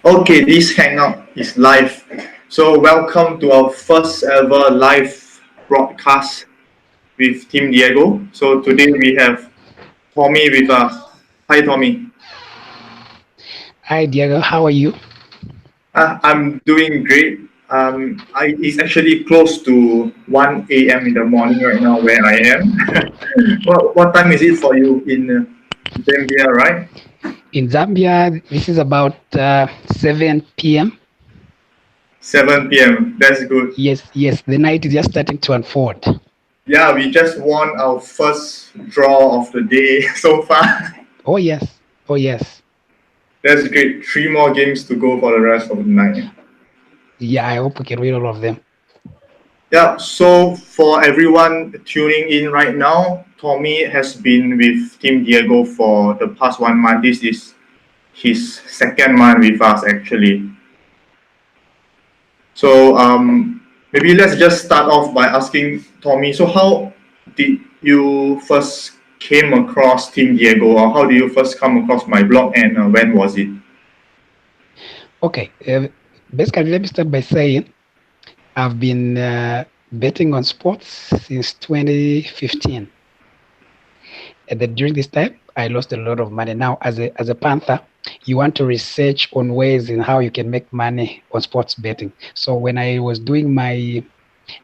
Okay, this hangout is live. So welcome to our first ever live broadcast with Team Diego. So today we have Tommy with us. Hi Tommy. Hi, Diego. How are you? I'm doing great. It's actually close to 1 a.m. in the morning right now where I am. What time is it for you in Zambia, right? In Zambia, this is about 7 p.m. 7 p.m. That's good. Yes, the night is just starting to unfold. Yeah, we just won our first draw of the day so far. Oh, yes. Oh, yes. That's great. Three more games to go for the rest of the night. Yeah, I hope we can win all of them. Yeah, so for everyone tuning in right now, Tommy has been with Team Diego for the past 1 month. This is his second month with us actually. So maybe let's just start off by asking Tommy. So how did you first came across Team Diego, or how did you first come across my blog, and when was it? Okay. Basically, let me start by saying I've been betting on sports since 2015. And then during this time, I lost a lot of money. Now, as a Panther, you want to research on ways in how you can make money on sports betting. So when I was doing my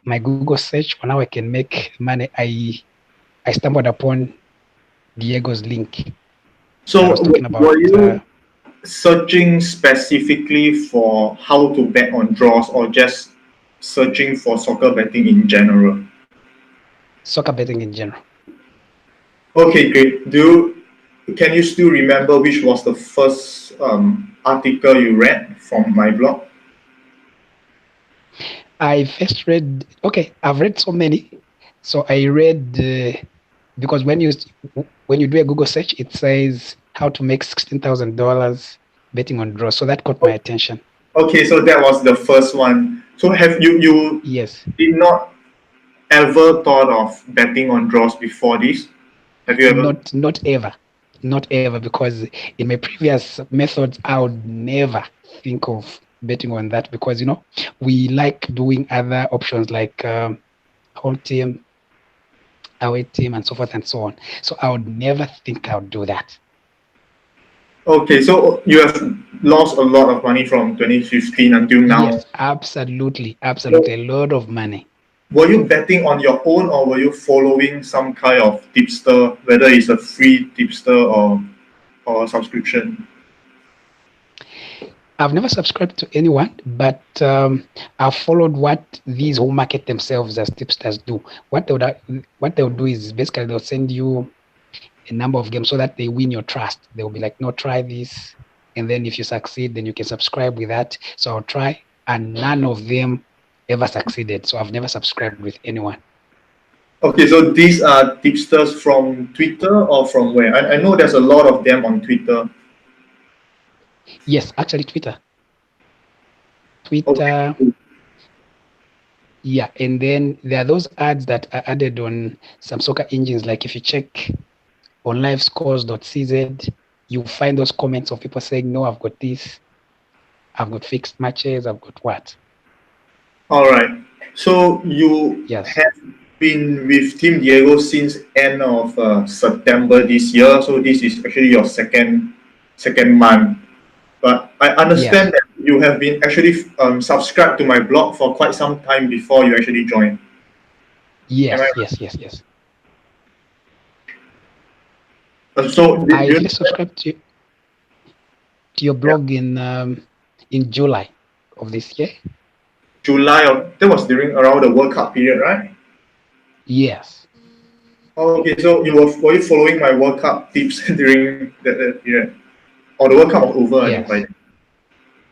Google search on how I can make money, I stumbled upon Diego's link that So was talking about. were you searching specifically for how to bet on draws, or just searching for soccer betting in general? Soccer betting in general. Okay, great. Can you still remember which was the first article you read from my blog? I first read. Okay, I've read so many. So I read because when you do a Google search, it says how to make $16,000 betting on draws. So that caught my attention. Okay, so that was the first one. So have you Yes, did not ever thought of betting on draws before this? Have you ever? not ever, because in my previous methods, I would never think of betting on that because we like doing other options like whole team, away team, and so forth and so on. So I would never think I would do that. Okay, so you have lost a lot of money from 2015 until now. Yes, absolutely, So absolutely, a lot of money. were you betting on your own, or were you following some kind of tipster, whether it's a free tipster or a subscription? I've never subscribed to anyone, but I've followed what these who market themselves as tipsters do. What they'll do is basically they'll send you a number of games so that they win your trust. They'll be like, no, try this. And then if you succeed, then you can subscribe with that. So I'll try. And none of them ever succeeded. So I've never subscribed with anyone. Okay, so these are tipsters from Twitter or from where? I know there's a lot of them on Twitter. Yes, actually, Twitter. Twitter. Okay. Yeah. And then there are those ads that are added on some soccer engines. Like if you check on livescores.cz, you find those comments of people saying, no, I've got this, I've got fixed matches, I've got what. All right. So you Yes. have been with Team Diego since end of September this year. So this is actually your second month. But I understand Yes. that you have been actually subscribed to my blog for quite some time before you actually joined. Am I Yes. right? Yes. Yes. Yes. So did I you? first subscribed to your Yeah, blog in July of this year. July, or that was during around the World Cup period, right? Yes. Okay, so were you following my World Cup tips during that period? Or the World Cup was over, I think, by Yes. then.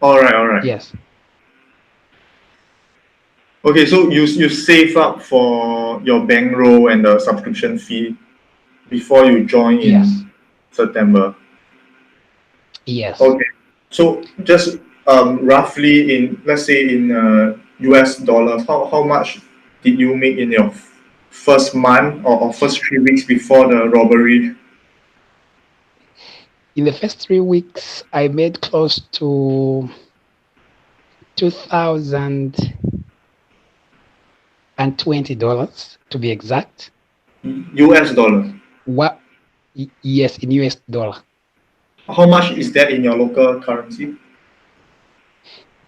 All right, all right. Yes. Okay, so you save up for your bankroll and the subscription fee before you join Yes. in September. Yes. Okay, so just roughly in, let's say in US dollars, how much did you make in your first month, or first 3 weeks before the robbery? In the first 3 weeks, I made close to $2,020 to be exact. US dollar. What? Yes, in US dollar. How much is that in your local currency?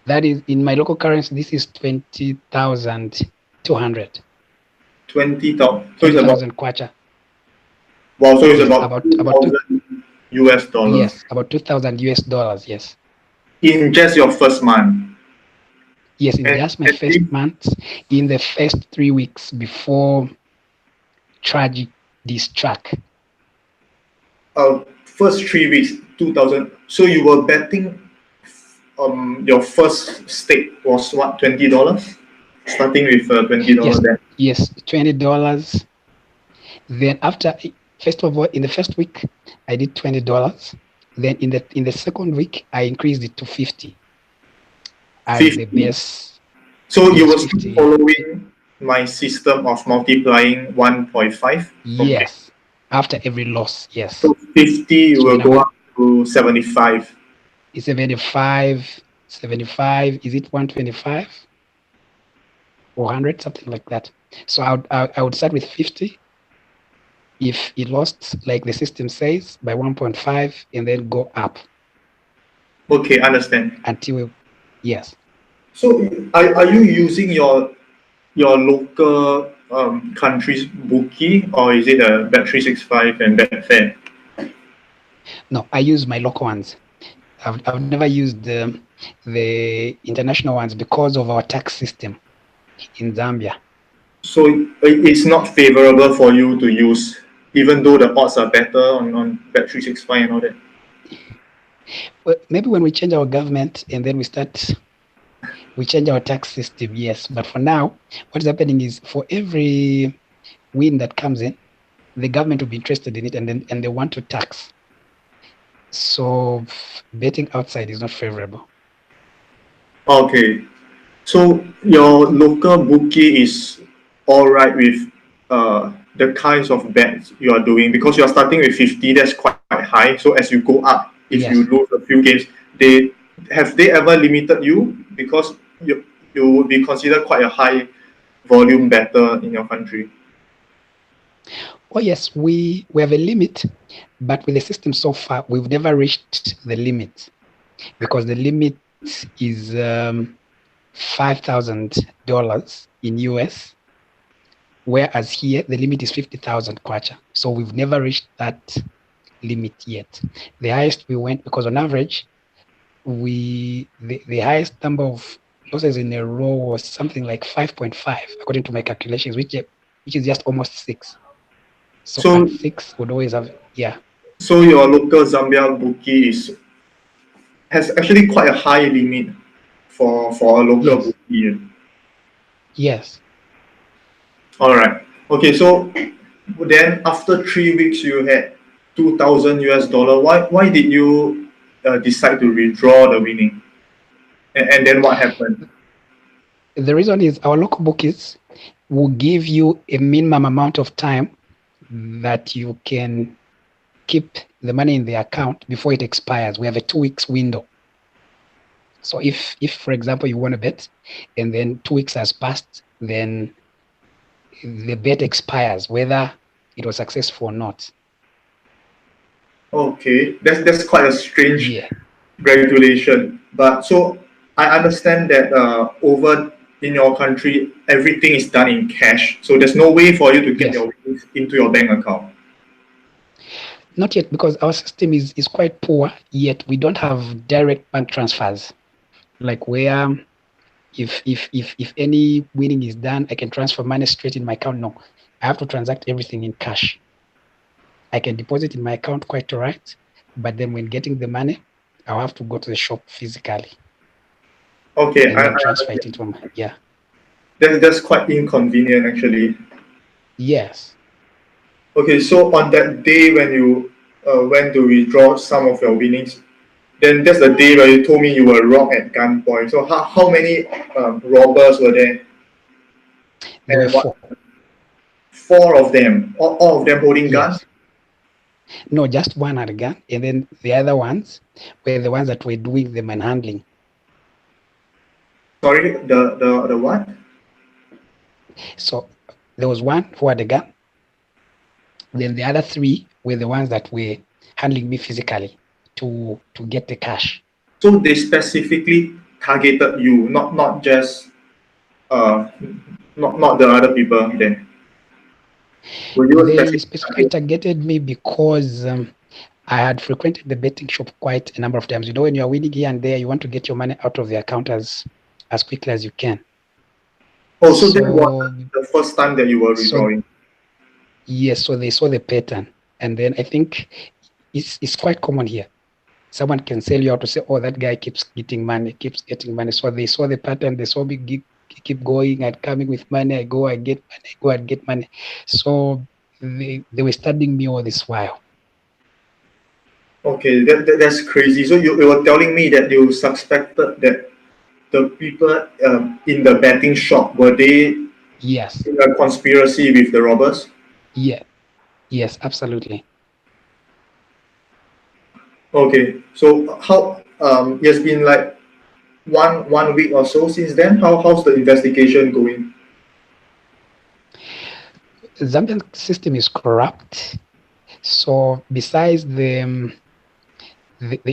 That is in my local currency. This is 20,200. 20,000. So it's about 20,000 kwacha. wow. So it's Yes, about about 2,000 US dollars yes, about $2,000 US. Yes, in just your first month. yes, in just my And first month, in the first 3 weeks before tragic this track. First 3 weeks, 2,000. So you were betting. Your first stake was what, $20? Starting with $20 Yes, then. yes, $20. Then after, first of all, in the first week, I did $20. Then in the second week, I increased it to 50 as the 50. base. So you Yes, were still 50. following my system of multiplying 1.5 from there. Yes, after every loss. Yes. So 50 So will then I go went up to 75. 75. Is it 125 or 100, something like that? So I would start with 50. If it lost, like the system says, by 1.5, and then go up Okay, understand. until yes. So are you using your local country's bookie, or is it a Bet365 and Betfair? No, I use my local ones. I've never used the international ones because of our tax system in Zambia. So it's not favorable for you to use, even though the odds are better on Bet365 and all that. Well, maybe when we change our government and then we change our tax system, yes. But for now, what's happening is for every win that comes in, the government will be interested in it, and they want to tax. So betting outside is not favorable. Okay, so your local bookie is all right with the kinds of bets you are doing because you are starting with 50. That's quite high. So as you go up, if you Yes. lose a few games, they have they ever limited you because you would be considered quite a high volume better in your country. Oh yes, we have a limit, but with the system so far, we've never reached the limit because the limit is $5,000 in US, whereas here the limit is 50,000 kwacha. So we've never reached that limit yet. The highest we went, because on average, the highest number of losses in a row was something like 5.5 according to my calculations, which is just almost 6. So So at 6 would always have, yeah. so your local Zambia bookie has actually quite a high limit for a local Yes. bookie. Yes. All right. Okay. So then after 3 weeks, you had 2,000 US dollar. Why did you decide to withdraw the winning? And then what happened? The reason is our local bookies will give you a minimum amount of time that you can keep the money in the account before it expires. We have a 2 weeks window. So if for example you want to bet and then 2 weeks has passed, then the bet expires whether it was successful or not. Okay, that's quite a strange Yeah. regulation. But so I understand that over in your country, everything is done in cash. So there's no way for you to get Yes. your winnings into your bank account. Not yet, because our system is quite poor, yet we don't have direct bank transfers. Like where if any winning is done, I can transfer money straight in my account. No, I have to transact everything in cash. I can deposit in my account quite all right, but then when getting the money, I'll have to go to the shop physically Okay, and I then transfer it understand. into my, yeah. That's quite inconvenient actually. Yes. Okay, so on that day when you went to withdraw some of your winnings, then that's the day where you told me you were robbed at gunpoint. So how many robbers were there? There were And what? 4. Four of them, all of them holding guns. Yes. No, just one had a gun, and then the other ones were the ones that were doing the manhandling. Sorry, the what? So there was one who had a gun. Then the other three were the ones that were handling me physically to get the cash. So they specifically targeted you, not just uh not the other people then. Were you They specifically specifically targeted? targeted me because I had frequented the betting shop quite a number of times. You know, when you are winning here and there, you want to get your money out of the account as quickly as you can. Oh, so that was So the first time that you were so withdrawing. yes, so they saw the pattern, and then I think it's quite common here. Someone can sell you out to say, "Oh, that guy keeps getting money, keeps getting money." So they saw the pattern. They saw me keep going and coming with money. I go, I get money. I go and get money. So they were studying me all this while. Okay, that's crazy. So you were telling me that you suspected that the people in the betting shop were they Yes, in a conspiracy with the robbers? yeah, yes, absolutely. Okay, so how it's been like one week or so since then. How's the investigation going? Zambian system is corrupt. So besides the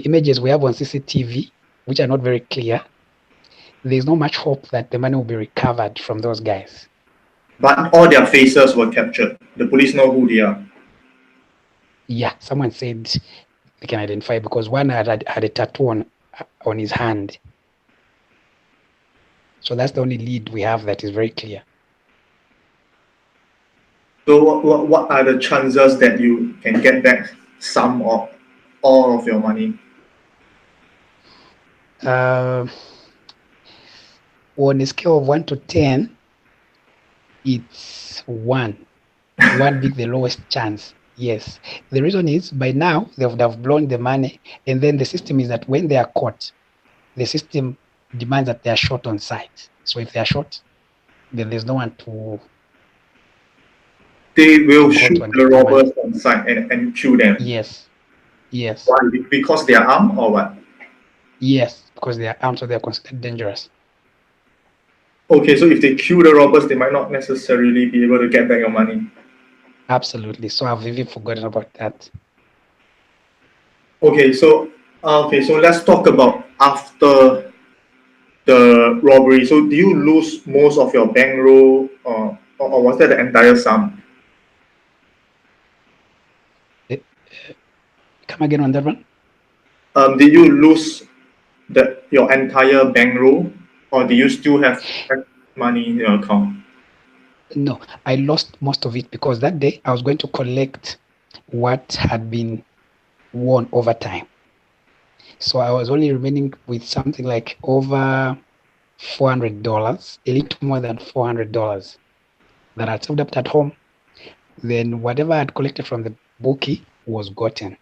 images we have on CCTV, which are not very clear, there's not much hope that the money will be recovered from those guys. But all their faces were captured. The police know who they are. Yeah, someone said they can identify because one had a tattoo on his hand. So that's the only lead we have that is very clear. So what are the chances that you can get back some or all of your money? Uh, on a scale of 1 to 10, it's one being the lowest chance. Yes. The reason is by now they would have blown the money. And then the system is that when they are caught, the system demands that they are shot on site. So if they are shot, then there's no one They will to go to shoot and the get the robbers money. on sight and kill them. Yes. Yes. Why? Because they are armed or what? Yes. Because they are armed, so they are considered dangerous. Okay, so if they kill the robbers, they might not necessarily be able to get back your money. Absolutely. So I've even forgotten about that. Okay, so let's talk about after the robbery. So do you lose most of your bankroll, or was that the entire sum? Eh, Come again on that one? Did you lose your entire bankroll, or do you still have money in your account? No, I lost most of it because that day I was going to collect what had been won over time. So I was only remaining with something like over $400, a little more than $400 that I'd saved up at home. Then whatever I had collected from the bookie was gotten.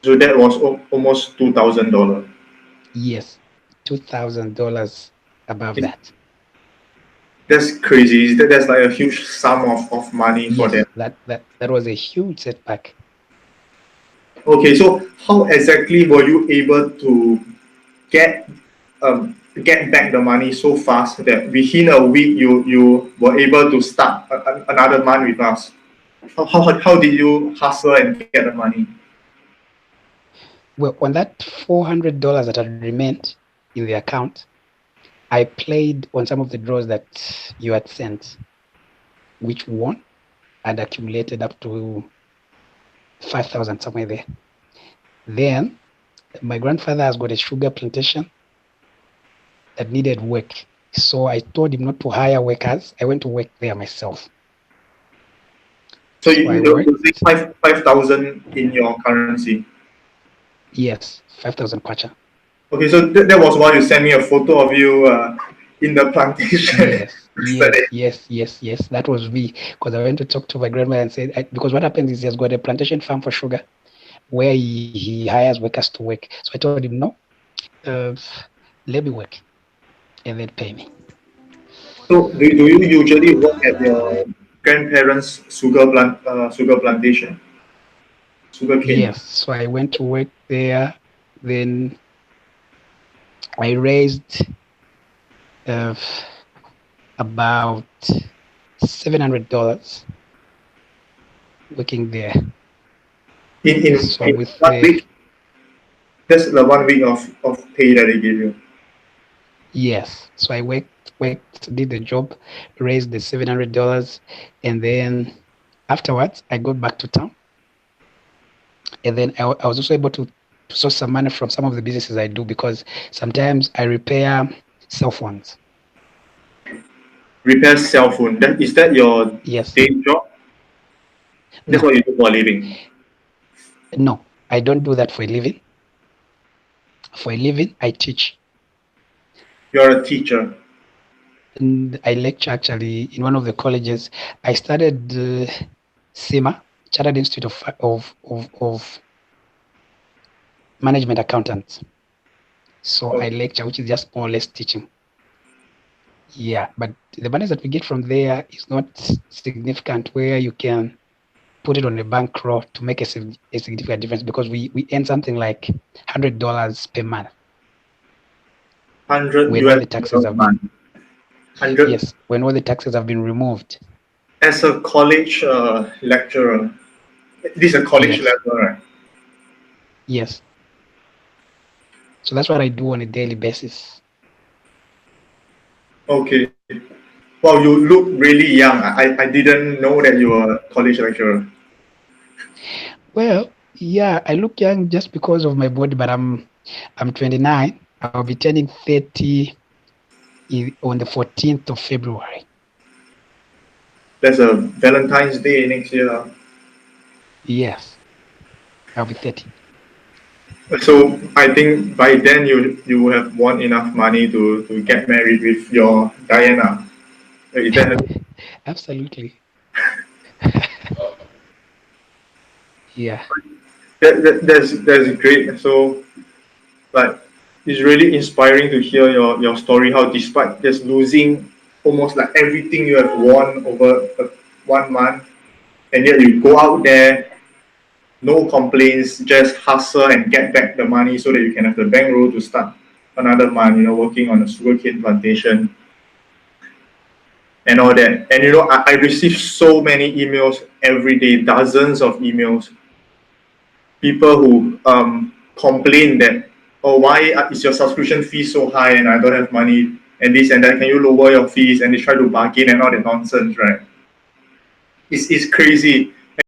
So that was almost $2,000. Yes, $2,000 above that. That's crazy. That's like a huge sum of money for them. Yes, that was a huge setback. Okay, so how exactly were you able to get get back the money so fast that within a week you were able to start another month with us? How did you hustle and get the money? Well, on that $400 that had remained in the account, I played on some of the draws that you had sent, which won and accumulated up to 5,000 somewhere there. Then my grandfather has got a sugar plantation that needed work. So I told him not to hire workers. I went to work there myself. So So I you're using worked, 5,000 in your currency. yes, 5,000 kwacha. Okay, so that was why you sent me a photo of you in the plantation Yes, yesterday. yes, yes, yes, yes. That was me because I went to talk to my grandma and said, because what happens is he has got a plantation farm for sugar where he hires workers to work. So I told him, no, uh, let me work and then pay me. So do you usually work at your grandparents' sugar plantation? sugarcane. Yes, so I went to work there. Then I raised uh, about $700 working there. So In with 1 week, that's the 1 week of pay that they give you. yes, so I worked, did the job, raised the $700, and then afterwards I got back to town, and then I was also able to source some money from some of the businesses I do because sometimes I repair cell phones. Repair cell phone. Is that your Yes, day job? That's what no, you do for a living. no, I don't do that for a living. For a living, I teach. You're a teacher. And I lecture actually in one of the colleges. I started CIMA, Chartered Institute of Management Accountants. So I Okay. lecture, which is just more or less teaching. Yeah, but the money that we get from there is not significant where you can put it on a bankroll to make a significant difference because we earn something like $100 per month 100 when all US the taxes dollars a have month. been, 100 yes, when all the taxes have been removed. as a college lecturer. This is a college Yes, level, right? yes. So that's what I do on a daily basis. Okay. Wow, you look really young. I didn't know that you were a college lecturer. Well, yeah, I look young just because of my body, but I'm 29. I'll be turning 30 on the 14th of February. There's a Valentine's Day next year. Yes, I'll be 30. So I think by then you will have won enough money to get married with your Diana. Is that Absolutely. Yeah. that's great. So like it's really inspiring to hear your story. How despite just losing almost like everything you have won over 1 month, and yet you go out there, no complaints, just hustle and get back the money so that you can have the bankroll to start another month. Working on a sugarcane plantation and all that. And I receive so many emails every day, dozens of emails. People who complain that, oh, why is your subscription fee so high and I don't have money and this and that? Can you lower your fees? And they try to bargain and all that nonsense, right? It's crazy.